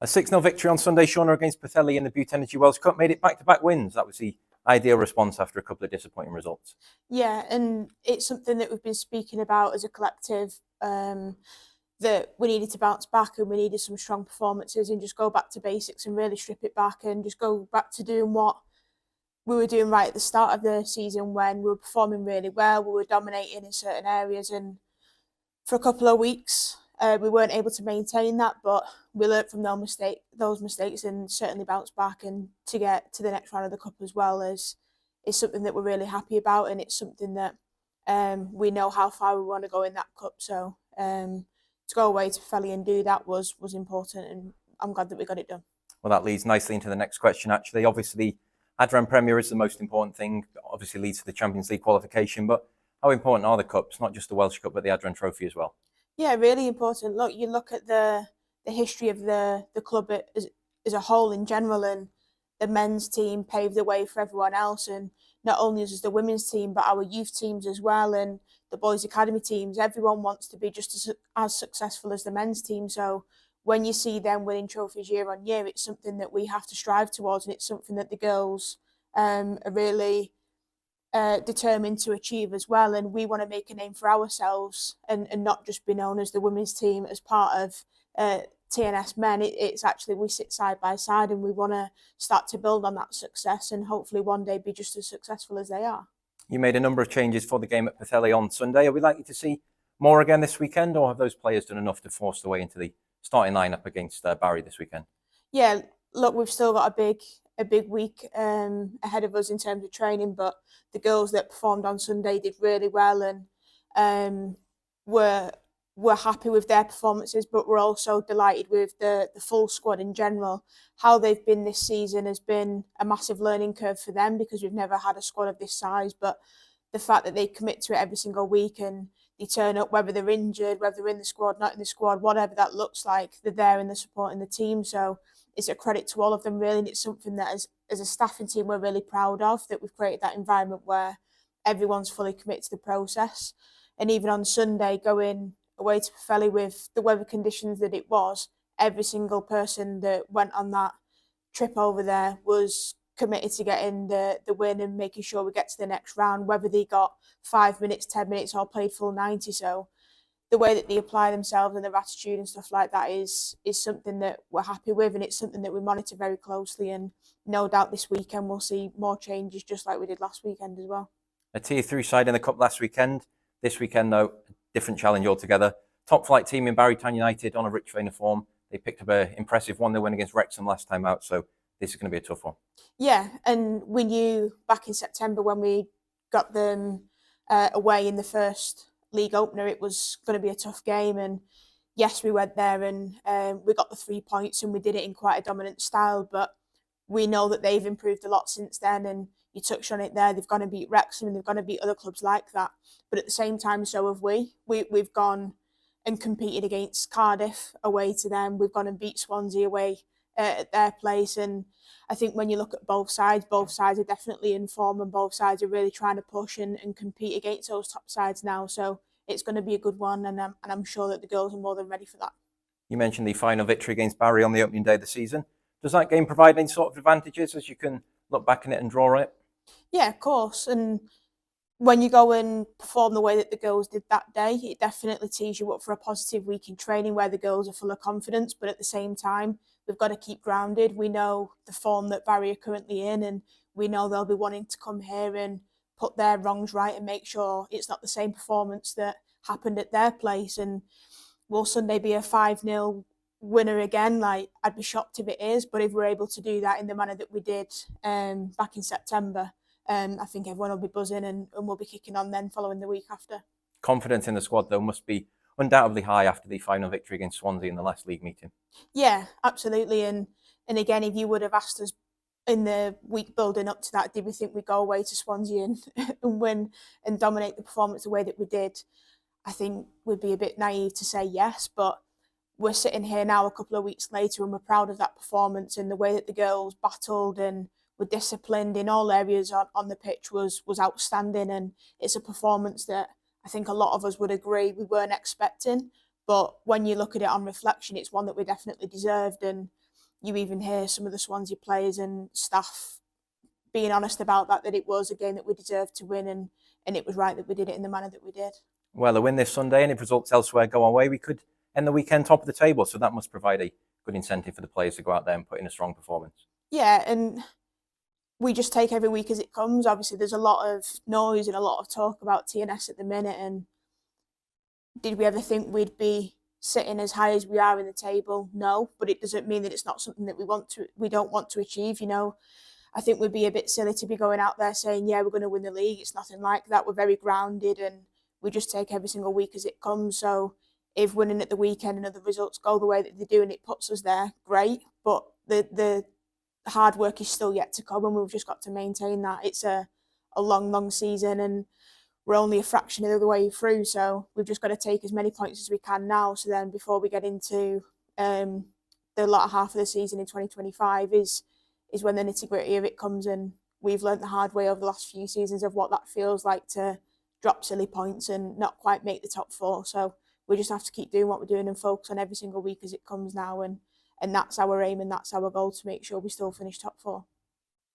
A 6-0 victory on Sunday, Shauna, against Pwllheli in the Bute Energy Welsh Cup made it back-to-back wins. That was the ideal response after a couple of disappointing results. Yeah, and it's something that we've been speaking about as a collective, that we needed to bounce back and we needed some strong performances and just go back to basics and really strip it back and just go back to doing what we were doing right at the start of the season when we were performing really well, we were dominating in certain areas, and for a couple of weeks we weren't able to maintain that, but we learnt from those mistakes and certainly bounced back, and to get to the next round of the cup as well is something that we're really happy about, and it's something that we know how far we want to go in that cup. So to go away to Pwllheli and do that was important, and I'm glad that we got it done. Well, that leads nicely into the next question, actually. Obviously, Adran Premier is the most important thing, obviously leads to the Champions League qualification, but how important are the cups, not just the Welsh Cup, but the Adran Trophy as well? Yeah, really important. Look, you look at the history of the club as a whole in general, and the men's team paved the way for everyone else, and not only as the women's team, but our youth teams as well, and the boys' academy teams. Everyone wants to be just as successful as the men's team. So when you see them winning trophies year on year, it's something that we have to strive towards, and it's something that the girls are really determined to achieve as well. And we want to make a name for ourselves and not just be known as the women's team as part of TNS men. It's actually, we sit side by side and we want to start to build on that success and hopefully one day be just as successful as they are. You made a number of changes for the game at Pwllheli on Sunday. Are we likely to see more again this weekend, or have those players done enough to force their way into the starting lineup against Barry this weekend? Yeah, look, we've still got a big week ahead of us in terms of training, but the girls that performed on Sunday did really well, and we're happy with their performances, but we're also delighted with the full squad in general. How they've been this season has been a massive learning curve for them because we've never had a squad of this size, but the fact that they commit to it every single week and they turn up, whether they're injured, whether they're in the squad, not in the squad, whatever that looks like, they're there and they're supporting the team. So it's a credit to all of them, really, and it's something that as a staffing team we're really proud of, that we've created that environment where everyone's fully committed to the process. And even on Sunday, going away to Pwllheli with the weather conditions that it was, every single person that went on that trip over there was committed to getting the win and making sure we get to the next round, whether they got 5 minutes, 10 minutes or played full 90. So the way that they apply themselves and their attitude and stuff like that is something that we're happy with, and it's something that we monitor very closely, and no doubt this weekend we'll see more changes just like we did last weekend as well. A tier 3 side in the cup last weekend. This weekend, though, different challenge altogether. Top flight team in Barrytown United on a rich vein of form. They picked up an impressive 1-0 win against Wrexham last time out, so this is going to be a tough one. Yeah, and we knew back in September when we got them away in the first league opener, it was going to be a tough game, and yes, we went there and we got the 3 points and we did it in quite a dominant style, but we know that they've improved a lot since then, and you touched on it there, they've gone to beat Wrexham and they've gone to beat other clubs like that, but at the same time so have we. We've gone and competed against Cardiff away to them, we've gone and beat Swansea away at their place, and I think when you look at both sides are definitely in form and both sides are really trying to push and compete against those top sides now, so it's going to be a good one, and I'm sure that the girls are more than ready for that. You mentioned the final victory against Barry on the opening day of the season. Does that game provide any sort of advantages as you can look back on it and draw it? Yeah, of course, and when you go and perform the way that the girls did that day, it definitely tees you up for a positive week in training where the girls are full of confidence, but at the same time, we've got to keep grounded. We know the form that Barry are currently in, and we know they'll be wanting to come here and put their wrongs right and make sure it's not the same performance that happened at their place. And will Sunday be a 5-0 winner again? Like, I'd be shocked if it is, but if we're able to do that in the manner that we did back in September, I think everyone will be buzzing and we'll be kicking on then following the week after. Confidence in the squad, though, must be undoubtedly high after the final victory against Swansea in the last league meeting. Yeah, absolutely. And again, if you would have asked us in the week building up to that, did we think we'd go away to Swansea and win and dominate the performance the way that we did, I think we'd be a bit naive to say yes, but we're sitting here now a couple of weeks later and we're proud of that performance, and the way that the girls battled and were disciplined in all areas on the pitch was outstanding, and it's a performance that I think a lot of us would agree we weren't expecting, but when you look at it on reflection, it's one that we definitely deserved, and you even hear some of the Swansea players and staff being honest about that it was a game that we deserved to win, and it was right that we did it in the manner that we did. Well, a win this Sunday, and if results elsewhere go our way, we could end the weekend top of the table. So that must provide a good incentive for the players to go out there and put in a strong performance. Yeah, and we just take every week as it comes. Obviously, there's a lot of noise and a lot of talk about TNS at the minute, and did we ever think we'd be sitting as high as we are in the table? No, but it doesn't mean that it's not something that we don't want to achieve. I think we'd be a bit silly to be going out there saying, yeah, we're going to win the league. It's nothing like that. We're very grounded and we just take every single week as it comes. So if winning at the weekend and other results go the way that they do and it puts us there, great. But the hard work is still yet to come, and we've just got to maintain that. It's a long season, and we're only a fraction of the way through. So we've just got to take as many points as we can now. So then before we get into the latter half of the season in 2025 is when the nitty-gritty of it comes, and we've learnt the hard way over the last few seasons of what that feels like to drop silly points and not quite make the top four. So we just have to keep doing what we're doing and focus on every single week as it comes now, and that's our aim and that's our goal, to make sure we still finish top four.